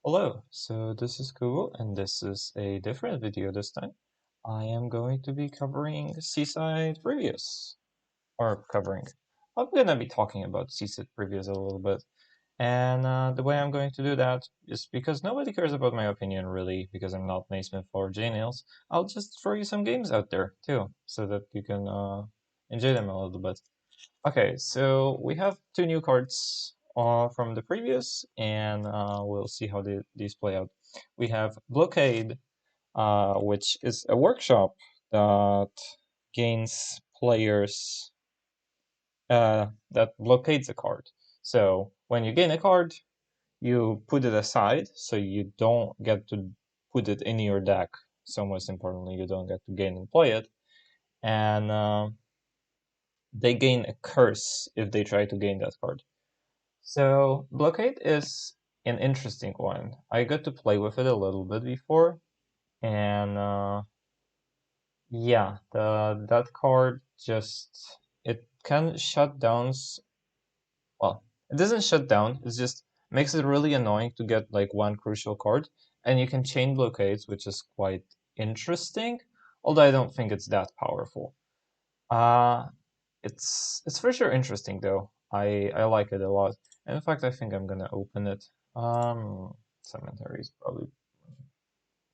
Hello, so this is Google and this is a different video this time. I am going to be covering Seaside Previews, or covering. I'm going to be talking about Seaside Previews a little bit. And the way I'm going to do that is because nobody cares about my opinion really, because I'm not Naismith or J-Nails. I'll just throw you some games out there too, so that you can enjoy them a little bit. Okay, so we have two new cards from the previous, and we'll see how these play out. We have Blockade, which is a workshop that gains players that blockades a card. So when you gain a card, you put it aside, so you don't get to put it in your deck. So most importantly, you don't get to gain and play it. And they gain a curse if they try to gain that card. So Blockade is an interesting one. I got to play with it a little bit before, and yeah, that card just it can shut down. Well, it doesn't shut down. It just makes it really annoying to get like one crucial card, and you can chain blockades, which is quite interesting. Although I don't think it's that powerful. Uh it's for sure interesting though. I like it a lot. And in fact, I think I'm gonna open it. Cemetery is probably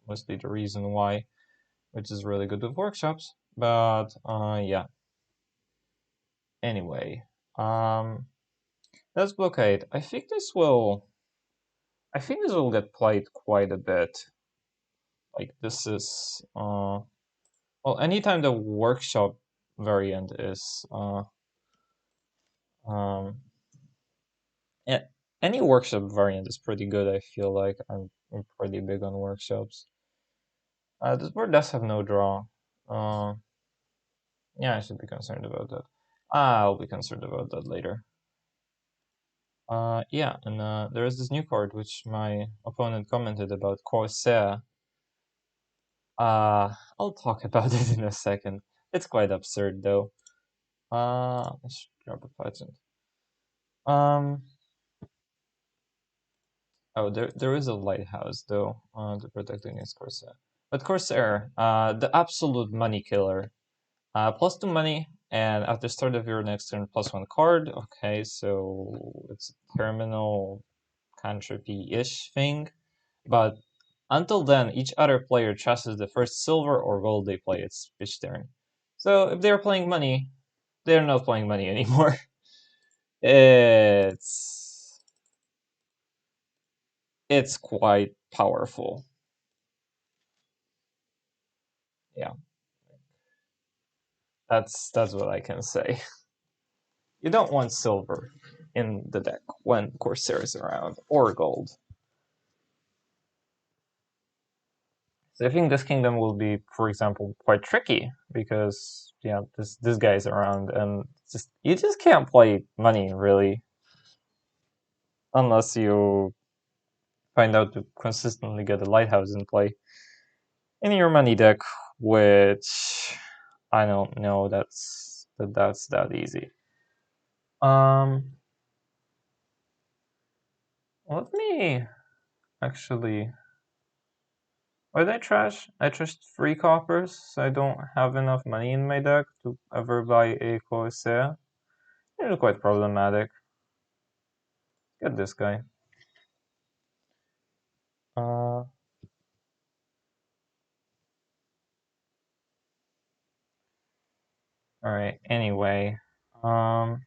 mostly the reason why, which is really good with workshops. But yeah. Anyway, that's blockade. I think this will get played quite a bit. Like this is well, anytime the workshop variant is um yeah, any workshop variant is pretty good. I feel like I'm pretty big on workshops. This board does have no draw. Uh, yeah, I should be concerned about that. I'll be concerned about that later. Yeah, and there is this new card which my opponent commented about, Corsair. I'll talk about it in a second. It's quite absurd though. Let's grab a pageant. Um, oh, there is a lighthouse though, to protect against Corsair. But Corsair, the absolute money killer. +2 money, and at the start of your next turn, +1 card. Okay, so it's a terminal cantripy-ish thing. But until then, each other player trusts the first silver or gold they play each turn. So if they're playing money, they're not playing money anymore. it's it's quite powerful. Yeah, that's what I can say. You don't want silver in the deck when Corsair is around, or gold. So I think this kingdom will be, for example, quite tricky because yeah, this guy's around, and just you just can't play money really unless you find out to consistently get a lighthouse in play in your money deck, which I don't know that's that easy. Um, Let me actually. Why did I trash? I trashed 3 coppers, so I don't have enough money in my deck to ever buy a Corsair. It's quite problematic. Get this guy. Uh, Alright, anyway. Um,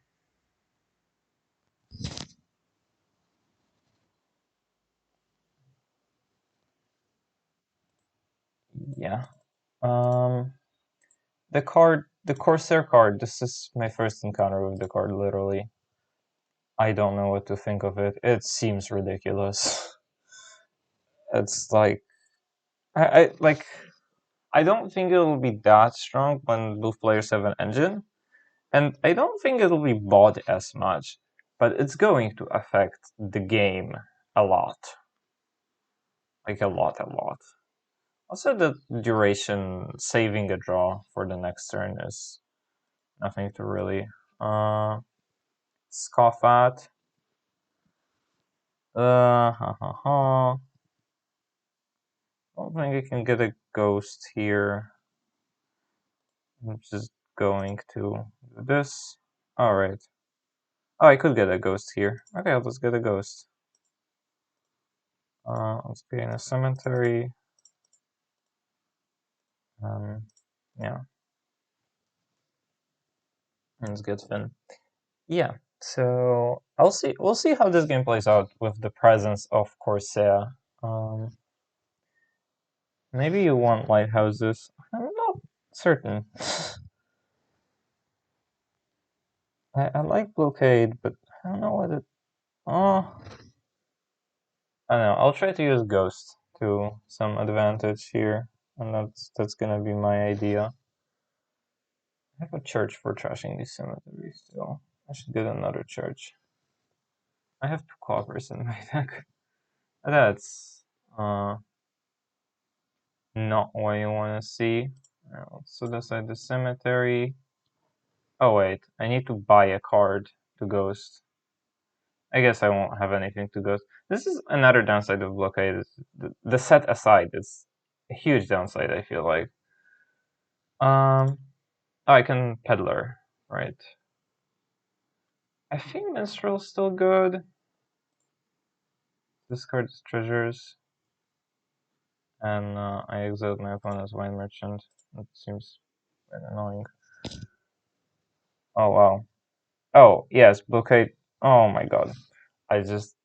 yeah. Um, the Corsair card, this is my first encounter with the card, literally. I don't know what to think of it. It seems ridiculous. It's like, like, I don't think it'll be that strong when both players have an engine. And I don't think it'll be bought as much, but it's going to affect the game a lot. Like a lot, a lot. Also, the duration saving a draw for the next turn is nothing to really scoff at. Ha ha ha. I don't think I can get a ghost here. I'm just going to do this. Alright. Oh, I could get a ghost here. Okay, let's get a ghost. Let's gain a cemetery. Yeah. Let's get Finn. Yeah. So we'll see how this game plays out with the presence of Corsair. Maybe you want lighthouses. I'm not certain. I like blockade, but I don't know what it. Oh, I don't know. I'll try to use ghost to some advantage here, and that's gonna be my idea. I have a church for trashing these cemeteries still. I should get another church. I have 2 coppers in my deck. That's not what you want to see. Let's set aside the cemetery. Oh wait, I need to buy a card to ghost. I guess I won't have anything to ghost. This is another downside of blockade. The set aside is a huge downside, I feel like. Oh, I can peddler, right? I think minstrel's still good. Discard treasures. And I exiled my opponent's wine merchant. That seems quite annoying. Oh wow. Oh yes, blockade. Oh my god. I just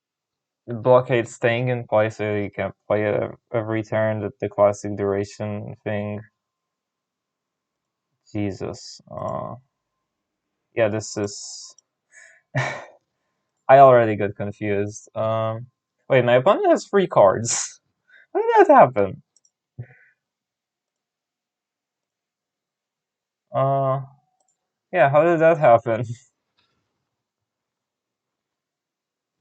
blockade staying in place so you can play it every turn, the classic duration thing. Jesus. Yeah, this is. I already got confused. Wait, my opponent has 3 cards. How did that happen? Yeah, how did that happen?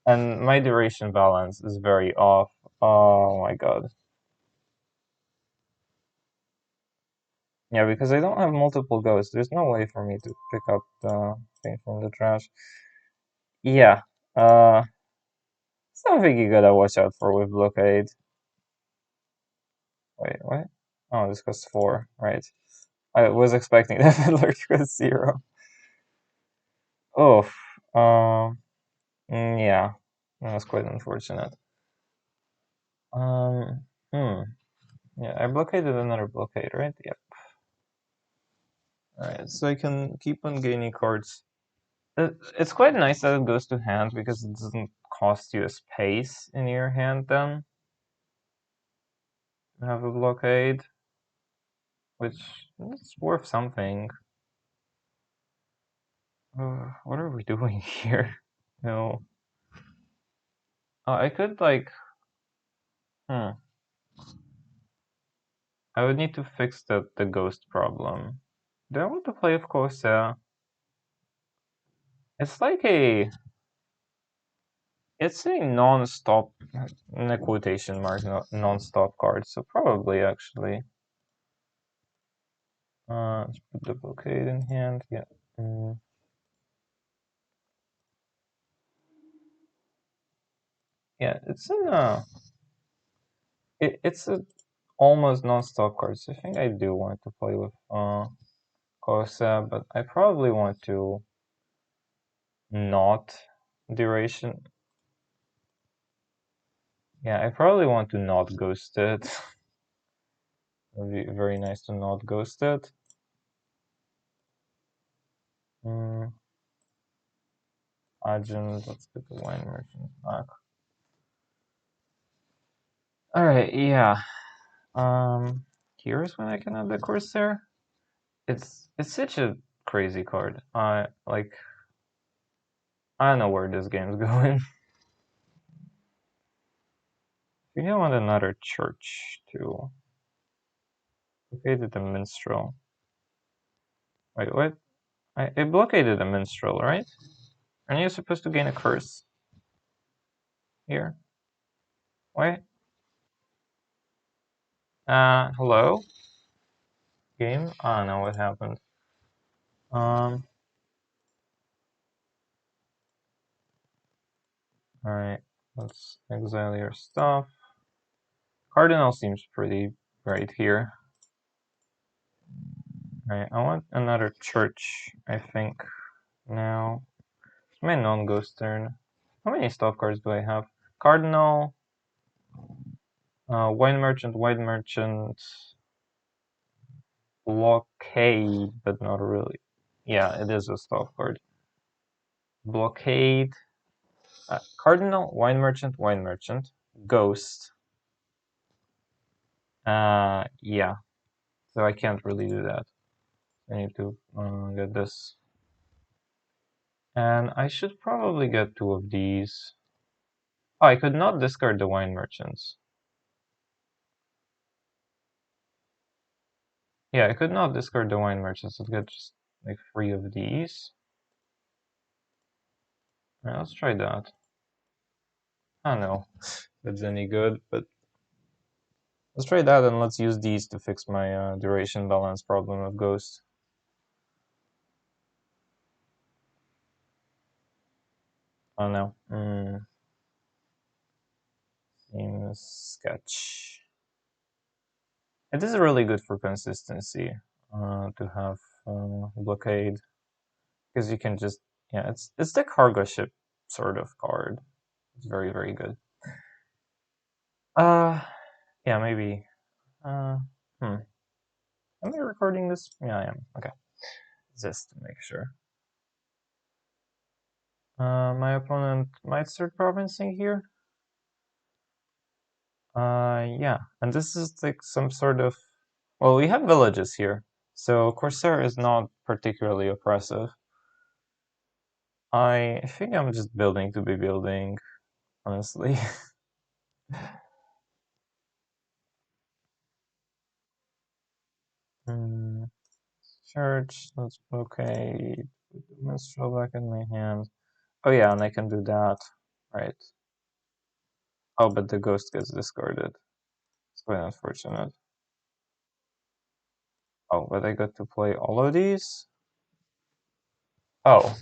And my duration balance is very off. Oh my god. Yeah, because I don't have multiple ghosts, there's no way for me to pick up the thing from the trash. Yeah, something you gotta watch out for with blockade. Wait, what? Oh, this costs 4, right. I was expecting that Fiddler to cost 0. Oh, yeah, that was quite unfortunate. Yeah, I blockaded another blockade, right? Yep. Alright, so I can keep on gaining cards. It's quite nice that it goes to hand because it doesn't cost you a space in your hand then. You have a blockade, which is worth something. What are we doing here? No. I could like. I would need to fix the ghost problem. Do I want to play with Corsair? It's like a. It's a non-stop, in a quotation mark, non-stop card. So probably actually. Let's put the blockade in hand. Yeah. Yeah, it's in a. It's a almost non-stop card. So I think I do want to play with Corsair, but I probably want to not duration. Yeah, I probably want to not ghost it. It'd be very nice to not ghost it. Agent, let's get the wine merchant back. Alright, yeah. Here's when I can have the Corsair. It's such a crazy card. I don't know where this game's going. We don't want another church too. Blockaded the minstrel. Wait, what? I blockaded the minstrel, right? Aren't you supposed to gain a curse? Here? Wait. Hello? Game? I don't know what happened. Alright, let's exile your stuff. Cardinal seems pretty great here. Alright, I want another church, I think, now. It's my non-ghost turn. How many stop cards do I have? Cardinal, Wine Merchant, Blockade, but not really. Yeah, it is a stop card. Blockade, Cardinal, Wine Merchant, Ghost. Yeah, so I can't really do that. I need to get this. And I should probably get two of these. Oh, I could not discard the Wine Merchants. Yeah, I could not discard the Wine Merchants. I'd get just like 3 of these. Alright, let's try that. I don't know if it's any good, but let's try that and let's use these to fix my duration balance problem of Ghost. Oh no. Seems sketch. It is really good for consistency to have Blockade, because you can just, yeah, it's the cargo ship sort of card. It's very, very good. Yeah, maybe. Am I recording this? Yeah, I am. Okay. Just to make sure. My opponent might start provincing here. Yeah, and this is like some sort of, well, we have villages here, so Corsair is not particularly oppressive. I think I'm just building to be building, honestly. Church, let's okay. Put the minstrel back in my hand. Oh yeah, and I can do that. Right. Oh, but the ghost gets discarded. It's quite unfortunate. Oh, but I got to play all of these? Oh,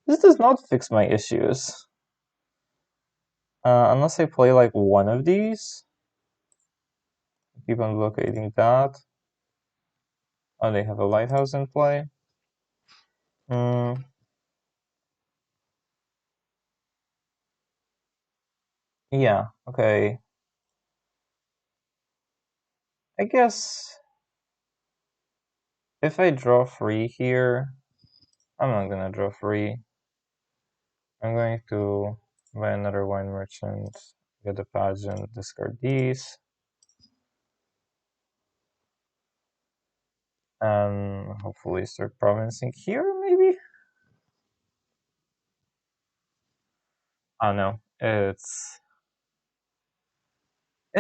this does not fix my issues. Unless I play like one of these. Keep on blockading that. Oh, they have a lighthouse in play. Yeah, okay. I guess if I draw 3 here, I'm not gonna draw 3. I'm going to buy another Wine Merchant, get a pageant, discard these. And hopefully start provincing here, maybe? Oh no, it's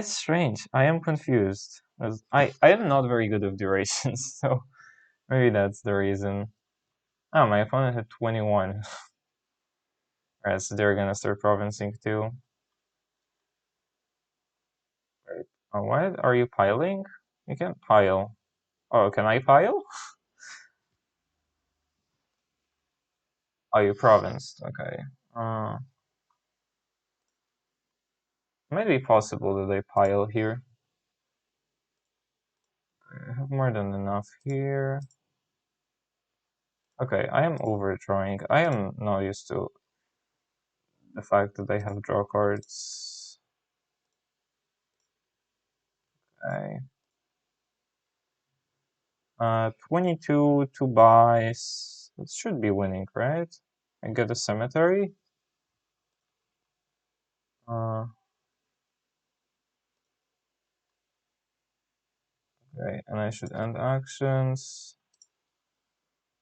strange. I am confused. I am not very good with durations, so maybe that's the reason. Oh, my opponent had 21. Alright, so they're gonna start provincing too. Right. Oh, what? Are you piling? You can't pile. Oh, can I pile? Oh, you provinced. Okay. It might be possible that I pile here. I have more than enough here. Okay, I am overdrawing. I am not used to the fact that I have draw cards. Okay. 22, 2 buys. It should be winning, right? I get a cemetery. Okay, and I should end actions.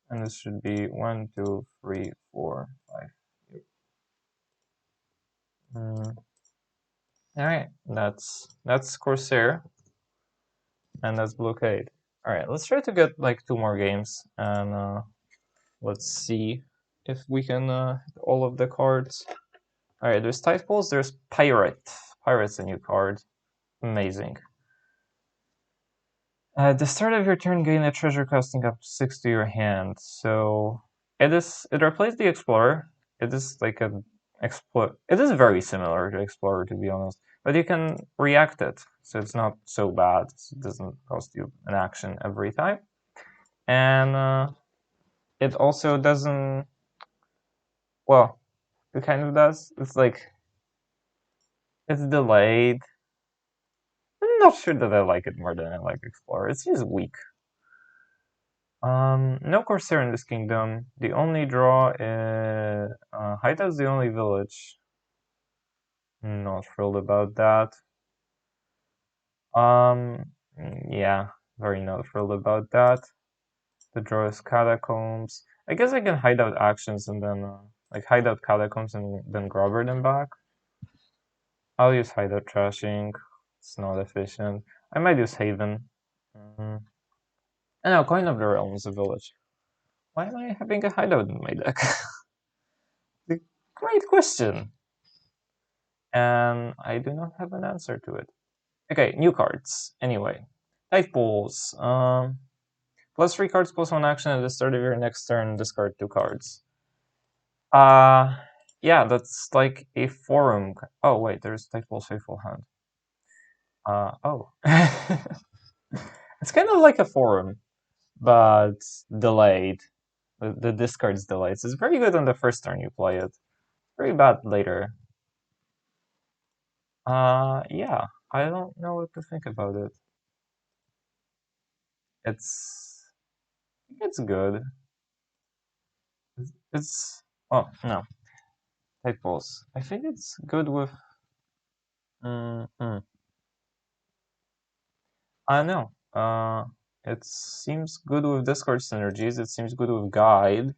And this should be 1, 2, 3, 4, 5. Yep. Alright, that's Corsair. And that's Blockade. Alright, let's try to get like 2 more games. And let's see if we can hit all of the cards. Alright, there's Tight Pulls, there's Pirate. Pirate's a new card. Amazing. At the start of your turn, gain a treasure costing up to 6 to your hand. So it replaced the Explorer. It is like a Explore. It is very similar to Explorer, to be honest, but you can react it, so it's not so bad. It doesn't cost you an action every time, and it also doesn't. Well, it kind of does. It's like it's delayed. I'm not sure that I like it more than I like Explorer. It seems weak. No Corsair in this kingdom. The only draw is Hideout's the only village. Not thrilled about that. Yeah, very not thrilled about that. The draw is Catacombs. I guess I can hide out actions and then like hide out Catacombs and then grabber them back. I'll use hideout trashing. It's not efficient. I might use Haven. And now Coin of the Realm is a village. Why am I having a hideout in my deck? Great question. And I do not have an answer to it. Okay, new cards. Anyway, Life Pools. Plus 3 cards, plus 1 action at the start of your next turn, discard 2 cards. Yeah, that's like a forum. Oh, wait, there's Life Pools Faithful Hand. Oh. It's kind of like a forum, but delayed. The discard's delayed. So it's very good on the first turn you play it. Very bad later. Yeah, I don't know what to think about it. It's good. It's oh no, Type Pulse. I think it's good with. I know. It seems good with Discord synergies. It seems good with Guide.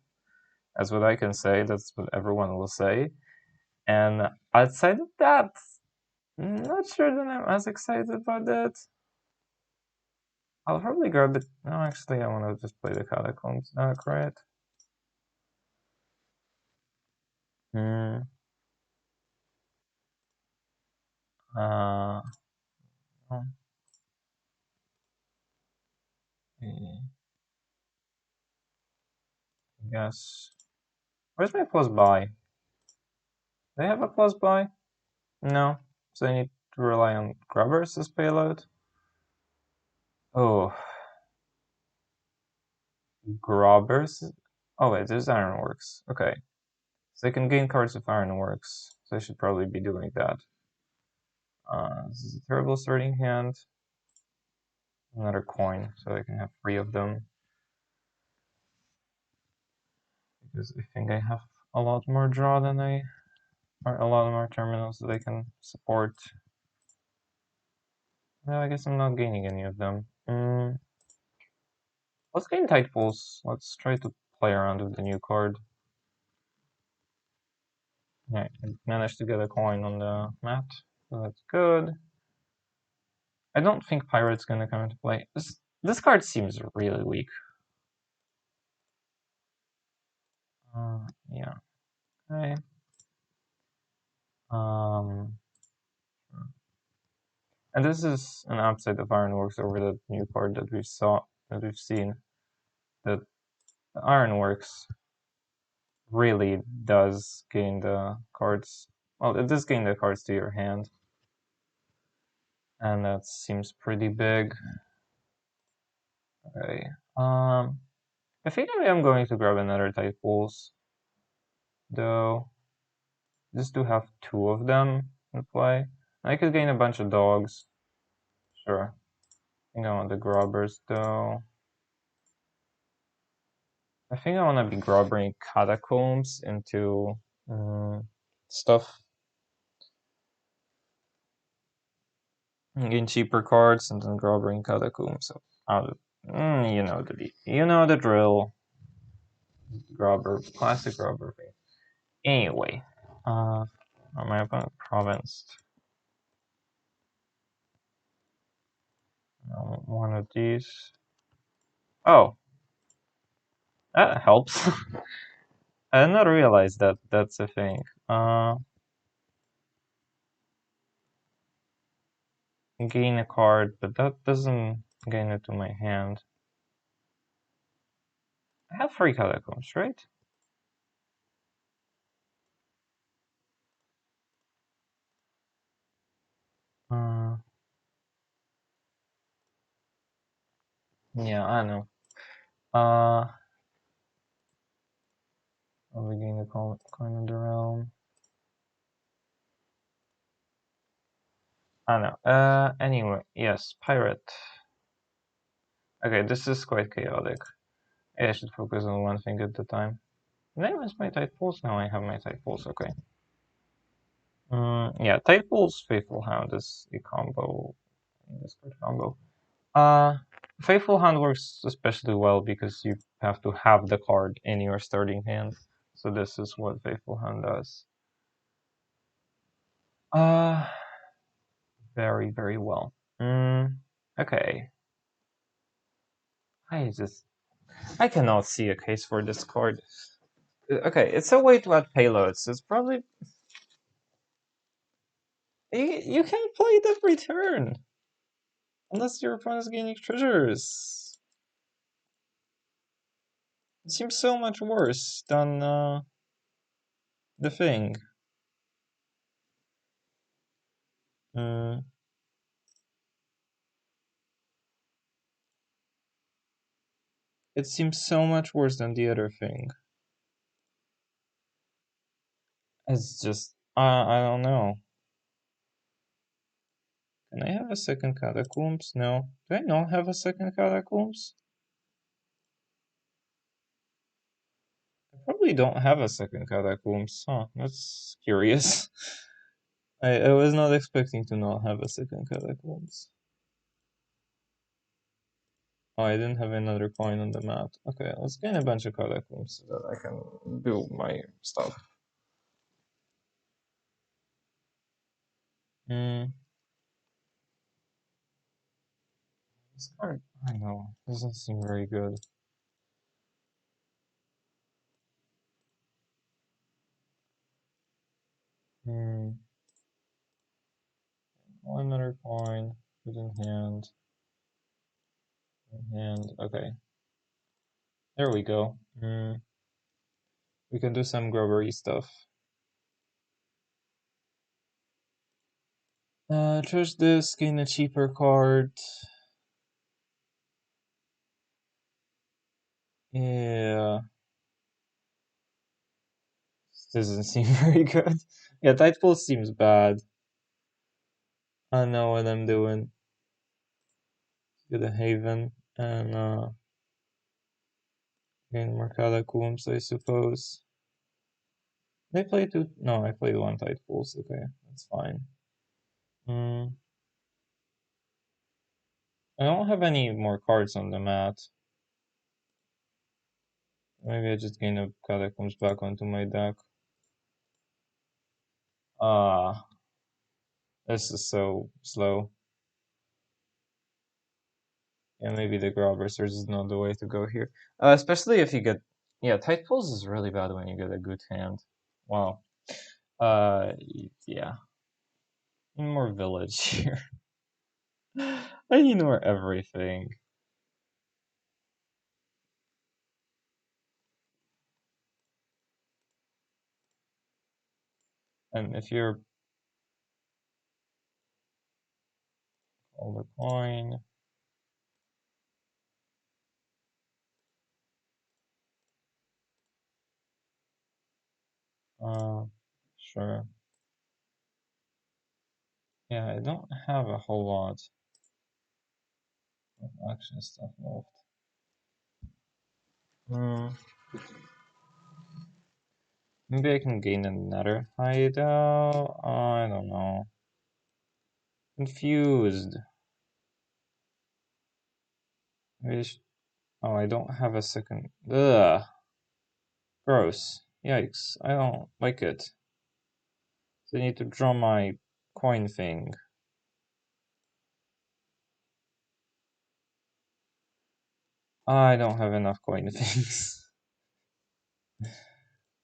That's what I can say. That's what everyone will say. And outside of that, not sure that I'm as excited about that. I'll probably grab it. No, actually, I want to just play the Catacombs. Correct. Hmm. Uh. Oh, yes. Where's my plus buy? Do they have a plus buy? No. So I need to rely on grubbers as payload. Oh, grubbers. Oh wait, there's Ironworks. Okay. So I can gain cards with Ironworks. So I should probably be doing that. This is a terrible starting hand. Another coin, so I can have 3 of them. Because I think I have a lot more draw than or a lot more terminals that I can support. No, I guess I'm not gaining any of them. Let's gain Tight Pulse. Let's try to play around with the new card. Yeah, I managed to get a coin on the mat, so that's good. I don't think Pirate's gonna come into play. This card seems really weak. Yeah. Okay. And this is an upside of Ironworks over the new card that we've seen. That the Ironworks really does gain the cards. Well, it does gain the cards to your hand, and that seems pretty big. Okay. I think I am going to grab another Type Pools, though, just to have 2 of them in play. I could gain a bunch of dogs. Sure. I think I want the grubbers, though. I think I want to be grubbering Catacombs into stuff. Gain cheaper cards and then grubbering Catacombs. So you know the drill. Grubber, classic grubber thing. Anyway, my opponent provinced. One of these. Oh, that helps. I did not realize that that's a thing. Gain a card, but that doesn't gain it to my hand. I have 3 Catacombs, right? Yeah, I know. Uh, are we getting the coin of the realm? I know. Anyway, yes, pirate. Okay, this is quite chaotic. I should focus on one thing at a time. Did I miss my tight pulls? No, I have my tight pulls, okay. Yeah, tight pulls, Faithful Hound is a combo. This card combo. Uh, Faithful Hound works especially well because you have to have the card in your starting hand. So this is what Faithful Hound does. Uh, very, very well. Okay. I cannot see a case for this card. Okay, it's a way to add payloads. It's probably you can't play it every turn unless your opponent is gaining treasures. It seems so much worse than the thing. Mm, it seems so much worse than the other thing. It's just I don't know. Can I have a second Catacombs? No. Do I not have a second Catacombs? I probably don't have a second Catacombs. Huh, that's curious. I was not expecting to not have a second Catacombs. Oh, I didn't have another coin on the map. Okay, let's gain a bunch of Catacombs so that I can build my stuff. Hmm. This card, I know, doesn't seem very good. Hmm. Another coin. Put in hand. In hand. Okay. There we go. We can do some grubbery stuff. Trash this, gain a cheaper card. Yeah. This doesn't seem very good. Yeah, Tideful seems bad. I know what I'm doing. Get a Haven and gain more Catacombs, I suppose. They play two. No, I played one Tideful's. Okay, that's fine. Hmm. I don't have any more cards on the mat. Maybe I just gain a Catacombs back onto my deck. Ah, this is so slow. Yeah, maybe the Grabbers is not the way to go here. Especially if you get... Yeah, Tight Pulls is really bad when you get a good hand. Wow. Yeah. More Village here. I need more everything. And if you're... All the coin... Sure. Yeah, I don't have a whole lot of action stuff left. Maybe I can gain another hideout? I don't know. Confused. Oh, I don't have a second. Ugh. Gross. Yikes. I don't like it. So I need to draw my coin thing. I don't have enough coin things.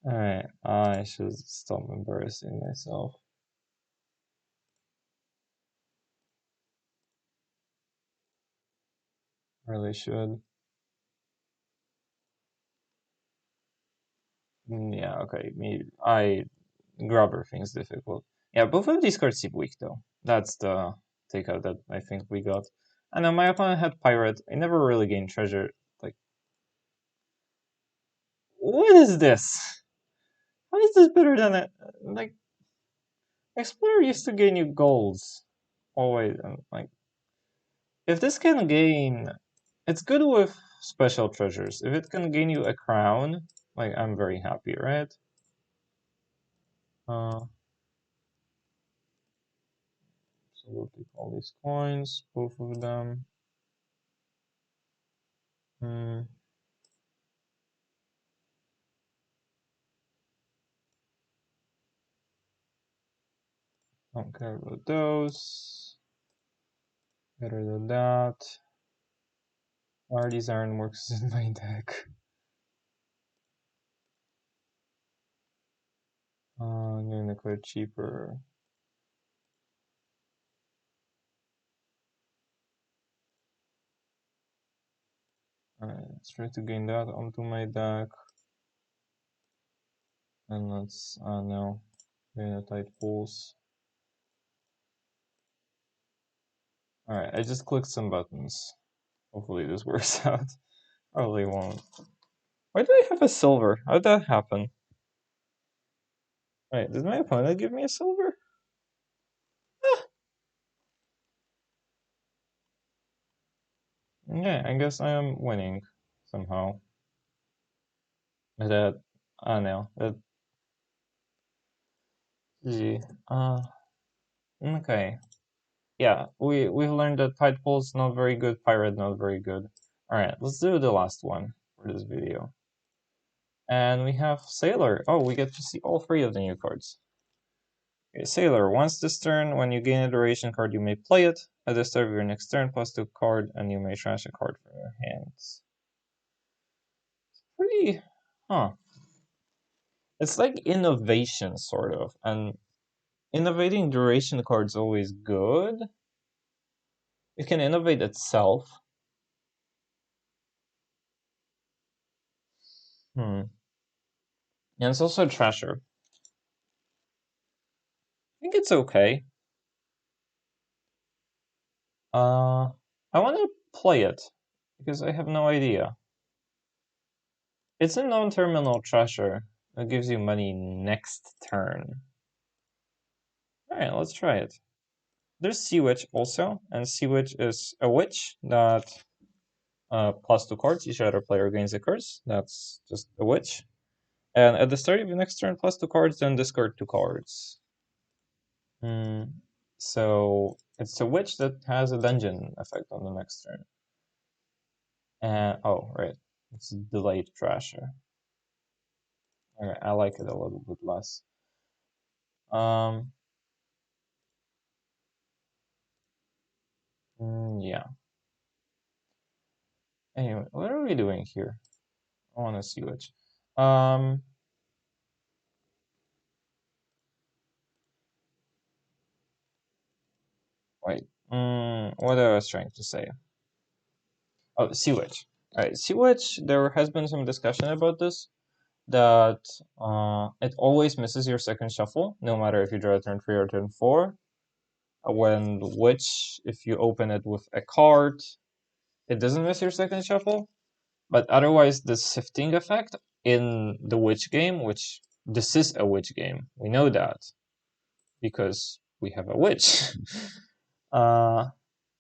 Alright, I should stop embarrassing myself. Really should. Yeah, okay. Grubber thing's difficult. Yeah, both of these cards seem weak though. That's the takeout that I think we got. I know my opponent had pirate. I never really gained treasure. Like, what is this? How is this better than it? Like, Explorer used to gain you golds. Always, like, if this can gain, it's good with special treasures. If it can gain you a crown, like, I'm very happy, right? So we'll take all these coins, both of them. Hmm. Don't care about those. Better than that. Why are these ironworks in my deck? I'm gonna quit cheaper. Alright, let's try to gain that onto my deck. And let's, no, gain a tight pulse. Alright, I just clicked some buttons. Hopefully this works out. Probably won't. Why do I have a silver? How did that happen? Wait, did my opponent give me a silver? Ah! Okay, I guess I am winning somehow. That, no, that, gee, okay. Yeah, we've learned that Tide Pool's not very good, Pirate not very good. Alright, let's do the last one for this video. And we have Sailor. Oh, we get to see all three of the new cards. Okay, Sailor, once this turn, when you gain a duration card, you may play it. At the start of your next turn, +2 card, and you may trash a card from your hands. Pretty, huh. It's like innovation, sort of, and innovating duration cards always good. It can innovate itself. And it's also a trasher. I think it's okay. I want to play it because I have no idea. It's a non-terminal trasher that gives you money next turn. Alright, let's try it. There's Sea Witch also, and Sea Witch is a witch that +2 cards. Each other player gains a curse. That's just a witch. And at the start of your next turn, +2 cards, then discard 2 cards. So it's a witch that has a dungeon effect on the next turn. And oh, right, it's a delayed trasher. Okay, I like it a little bit less. Yeah. Anyway, what are we doing here? I want to see which. Wait. What I was trying to say. Oh, Sea Witch. Alright, Sea Witch, there has been some discussion about this. That it always misses your second shuffle, no matter if you draw turn 3 or turn 4. When Witch, if you open it with a card, it doesn't miss your second shuffle. But otherwise, the sifting effect in the Witch game, which this is a Witch game, we know that because we have a Witch.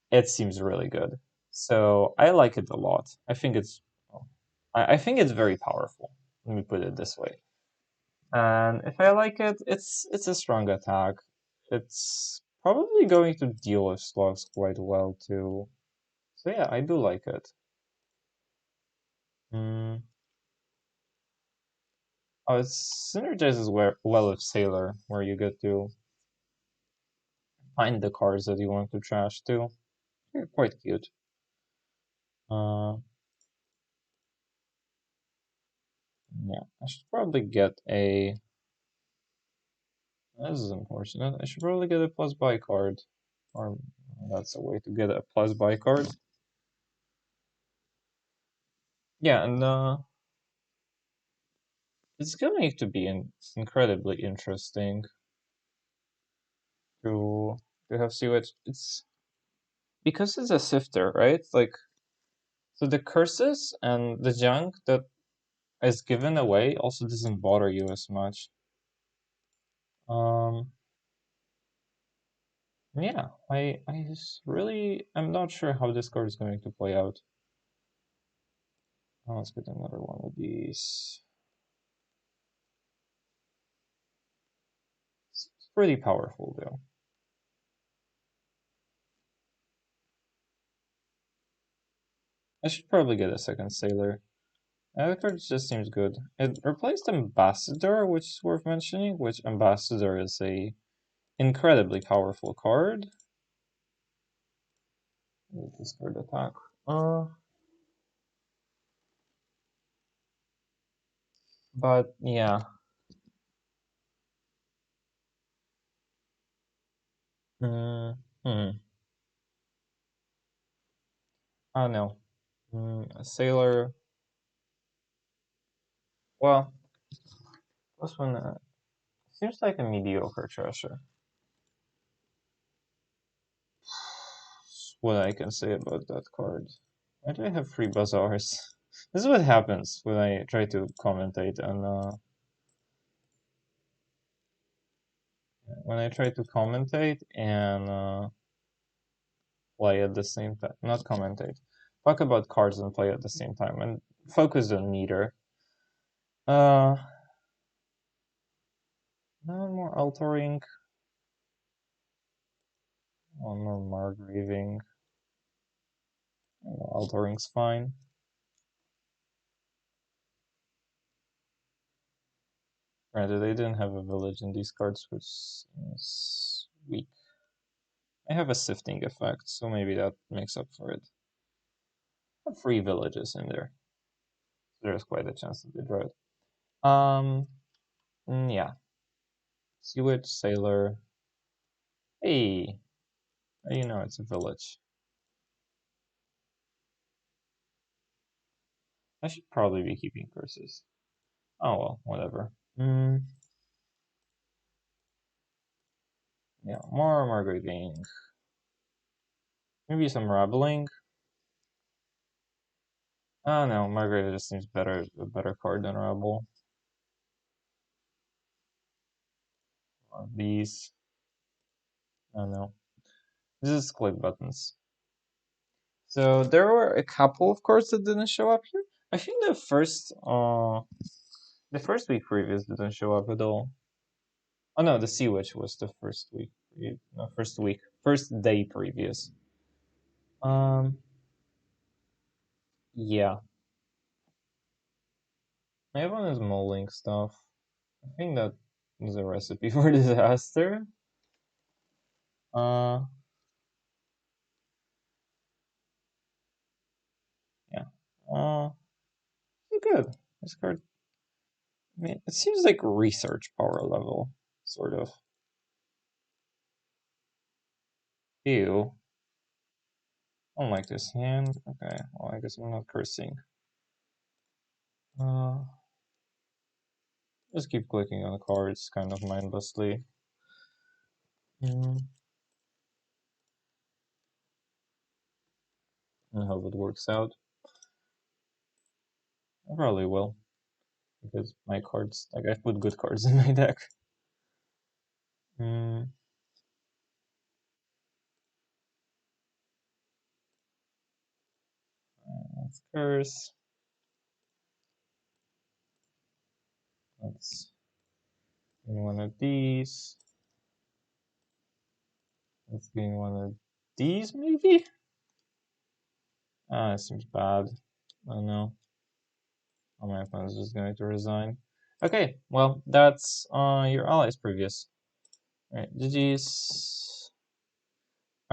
It seems really good. So I like it a lot. I think it's, I think it's very powerful. Let me put it this way. And if I like it, it's a strong attack. It's probably going to deal with slugs quite well too. So yeah, I do like it. Oh, it synergizes well with Sailor, where you get to find the cards that you want to trash too. They're quite cute. Yeah, I should probably get a. This is unfortunate. I should probably get a plus buy card, or that's a way to get a plus buy card. Yeah, and it's going to be incredibly interesting to have see what it's. because it's a sifter, right? Like, so the curses and the junk that is given away also doesn't bother you as much. Yeah, I'm not sure how this card is going to play out. Oh, let's get another one of these. It's pretty powerful though. I should probably get a second sailor. The card just seems good. It replaced Ambassador, which is worth mentioning, which Ambassador is a incredibly powerful card. This card attack. But yeah. Hmm. Oh no. A sailor. Well, this one seems like a mediocre treasure. What I can say about that card. Why do I have 3 bazaars? This is what happens when I try to commentate on and play at the same time. Not commentate. Talk about cards and play at the same time and focus on neither. No more altering. One more margraving. Altering's fine. Granted, they didn't have a village in these cards, which is weak. I have a sifting effect, so maybe that makes up for it. I have 3 villages in there. There's quite a chance that they draw it. Yeah. Sewage, sailor. Hey, you know it's a village. I should probably be keeping curses. Oh well, whatever. Yeah, more margraving. Maybe some rabbling. Oh no, Margrave just seems a better card than Rabble. These. Oh no. This is click buttons. So there were a couple of cards that didn't show up here. I think the first week previous didn't show up at all. Oh no, the Sea Witch was the first week. No, first day previous. Yeah. My other one is molding stuff. I think that is a recipe for disaster. Yeah. Good. This card. I mean, it seems like research power level, sort of. Ew. I don't like this hand. Okay, well, I guess I'm not cursing. Just keep clicking on the cards kind of mindlessly. And hope it works out. I probably will. Because my cards, like, I've put good cards in my deck. Let's curse. Let's gain one of these. Let's gain one of these, maybe? It seems bad. Oh no. Oh, my opponent's just going to resign. Okay, well, that's your allies previous. Alright, GG's.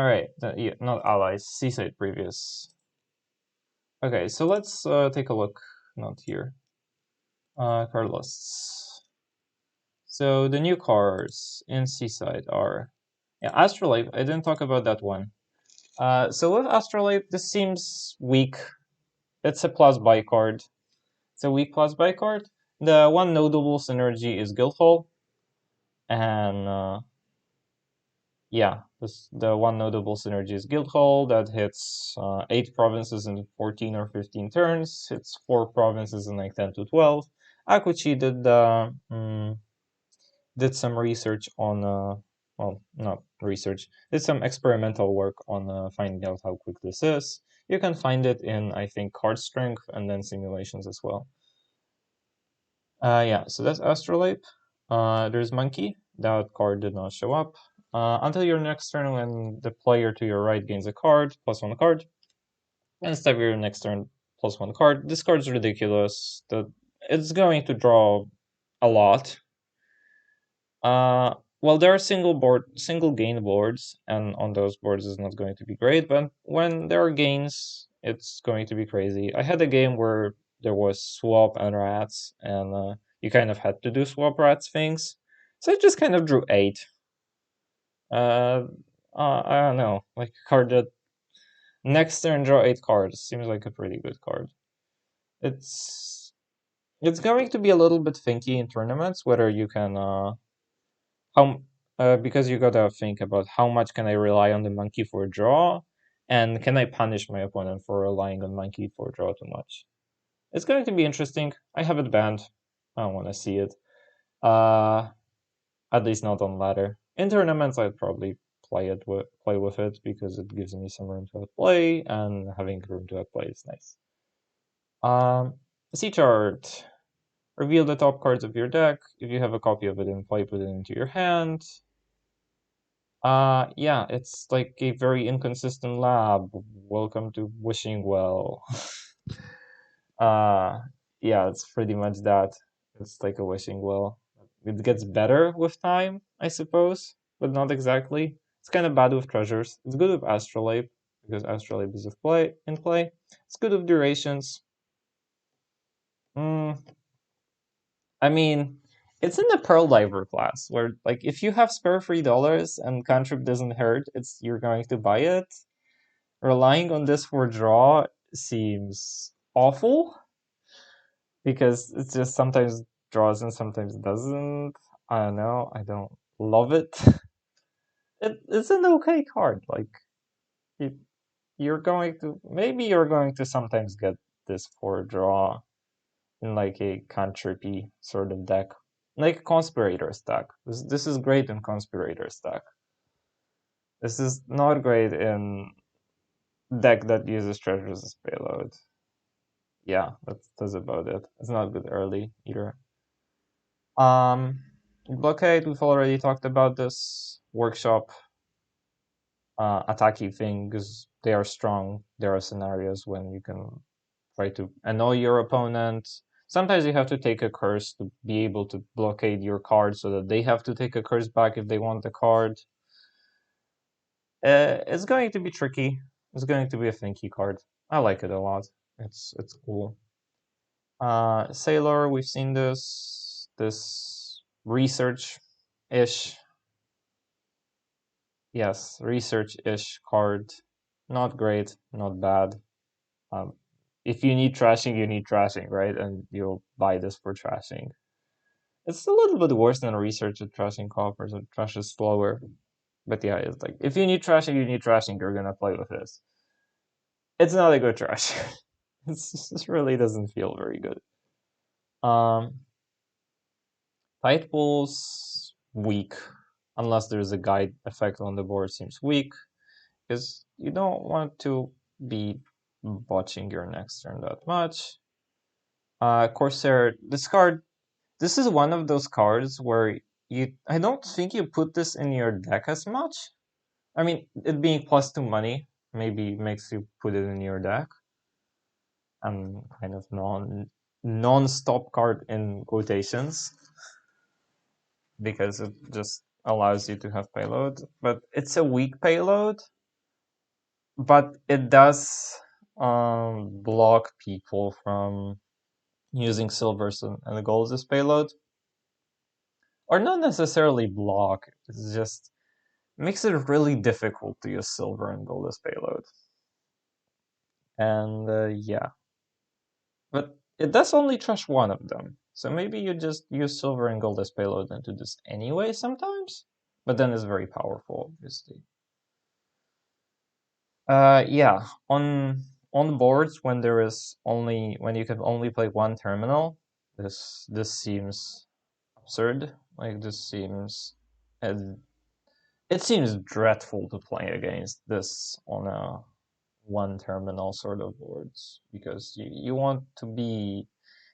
Alright, yeah, not allies, Seaside previous. Okay, so let's take a look. Not here. Card lists. So the new cards in Seaside are, yeah, Astrolabe. I didn't talk about that one. So with Astrolabe, this seems weak. It's a plus buy card. It's a weak plus buy card. The one notable synergy is Guildhall, and yeah, The one notable synergy is Guildhall that hits 8 provinces in 14 or 15 turns, hits 4 provinces in like 10 to 12. Akuchi did some research on, well, not research, did some experimental work on finding out how quick this is. You can find it in, I think, card strength and then simulations as well. Yeah, so that's Astrolabe. There's Monkey. That card did not show up. Until your next turn, when the player to your right gains a card, +1 card. And instead of your next turn, +1 card. This card's ridiculous. It's going to draw a lot. Well, there are single gain boards, and on those boards is not going to be great. But when there are gains, it's going to be crazy. I had a game where there was swap and rats, and you kind of had to do swap rats things. So I just kind of drew 8. I don't know, like a card that next turn draw 8 cards seems like a pretty good card. It's going to be a little bit thinky in tournaments whether you can how because you gotta think about how much can I rely on the monkey for a draw, and can I punish my opponent for relying on monkey for a draw too much. It's going to be interesting. I have it banned. I don't want to see it. At least not on ladder. In tournaments, I'd probably play with it because it gives me some room to outplay, and having room to outplay is nice. C chart. Reveal the top cards of your deck. If you have a copy of it in play, put it into your hand. Yeah, it's like a very inconsistent lab. Welcome to Wishing Well. Yeah, it's pretty much that. It's like a wishing well. It gets better with time, I suppose, but not exactly. It's kind of bad with treasures. It's good with Astrolabe, because Astrolabe is in play. It's good with durations. I mean, it's in the Pearl Diver class, where like if you have spare $3 and cantrip doesn't hurt, you're going to buy it. Relying on this for draw seems awful, because it's just sometimes draws and sometimes doesn't. I don't know. I don't love it. It's an okay card. Like you're going to sometimes get this for a draw in like a cantrippy sort of deck, like Conspirator's deck. This is great in Conspirator's deck. This is not great in deck that uses treasures as payload. Yeah, that's about it. It's not good early either. Blockade, we've already talked about this. Workshop, attacky thing, because they are strong. There are scenarios when you can try to annoy your opponent. Sometimes you have to take a curse to be able to blockade your card so that they have to take a curse back if they want the card. It's going to be tricky. It's going to be a thinky card. I like it a lot. It's cool. Sailor, we've seen this research-ish. Yes, research-ish card. Not great, not bad. If you need trashing, you need trashing, right? And you'll buy this for trashing. It's a little bit worse than a research at trashing coffers, so trash is slower. But yeah, it's like, if you need trashing, you're gonna play with this. It's not a good trash. This really doesn't feel very good. Tight pulls, weak. Unless there's a guide effect on the board, seems weak. Because you don't want to be botching your next turn that much. Corsair, this is one of those cards where I don't think you put this in your deck as much. I mean, it being +2 money maybe makes you put it in your deck. And kind of non-stop card in quotations, because it just allows you to have payload. But it's a weak payload, but it does block people from using silvers and golds as payload. Or not necessarily block, it's just makes it really difficult to use silver and gold as payload. And yeah. But it does only trash one of them. So maybe you just use silver and gold as payload into this anyway sometimes? But then it's very powerful, obviously. Yeah, on boards when there is only when you can only play one terminal, this seems absurd. Like this seems, and it seems dreadful to play against this on a one terminal sort of boards because you want to be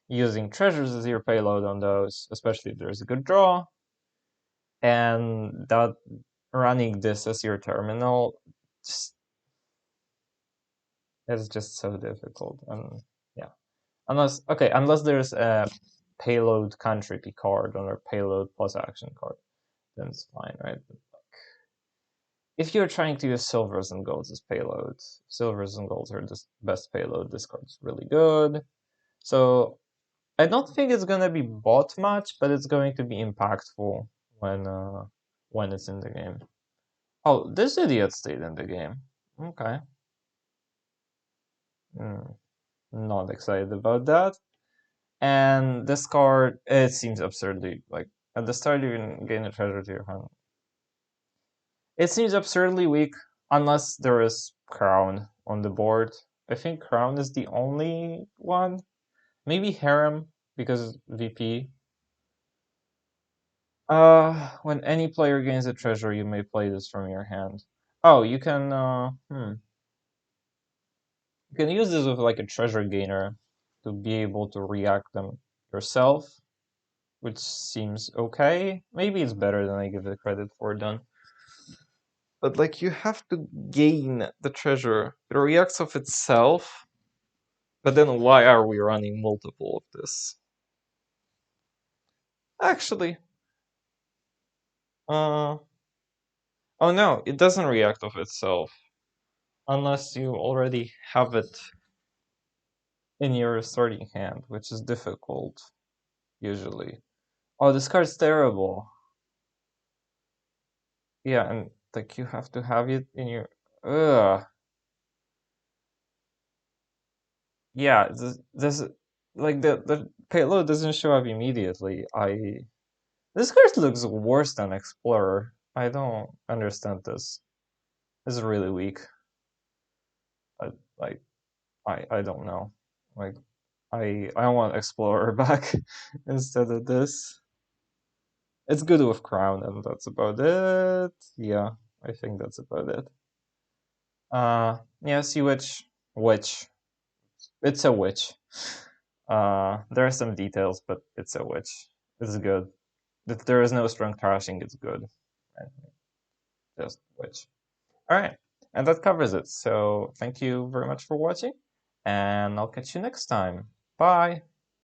using treasures as your payload on those, especially if there's a good draw, and that running this as your terminal just, is just so difficult. And yeah, unless there's a payload country card on a payload plus action card, then it's fine, right? But if you're trying to use silvers and golds as payloads, silvers and golds are the best payload. This card's really good. So I don't think it's gonna be bought much, but it's going to be impactful when it's in the game. Oh, this idiot stayed in the game. Okay. Hmm, not excited about that. And this card, it seems absurdly like at the start you can gain a treasure to your hand. It seems absurdly weak unless there is Crown on the board. I think Crown is the only one. Maybe Harem because VP. When any player gains a treasure, you may play this from your hand. Oh, you can you can use this with like a treasure gainer to be able to react them yourself, which seems okay. Maybe it's better than I give it credit for done. But like you have to gain the treasure. It reacts of itself. But then why are we running multiple of this? Actually, uh oh no, it doesn't react of itself. Unless you already have it in your starting hand, which is difficult, usually. Oh, this card's terrible. Yeah, and like you have to have it in your ugh. Yeah, this like the payload doesn't show up immediately. This card looks worse than Explorer. I don't understand this. This is really weak. I, like I don't know. Like I want Explorer back instead of this. It's good with Crown, and that's about it. Yeah, I think that's about it. Yeah, Sea Witch, witch. It's a witch. There are some details, but it's a witch. It's good. If there is no strong thrashing, it's good. Right? Just witch. All right, and that covers it. So thank you very much for watching, and I'll catch you next time. Bye.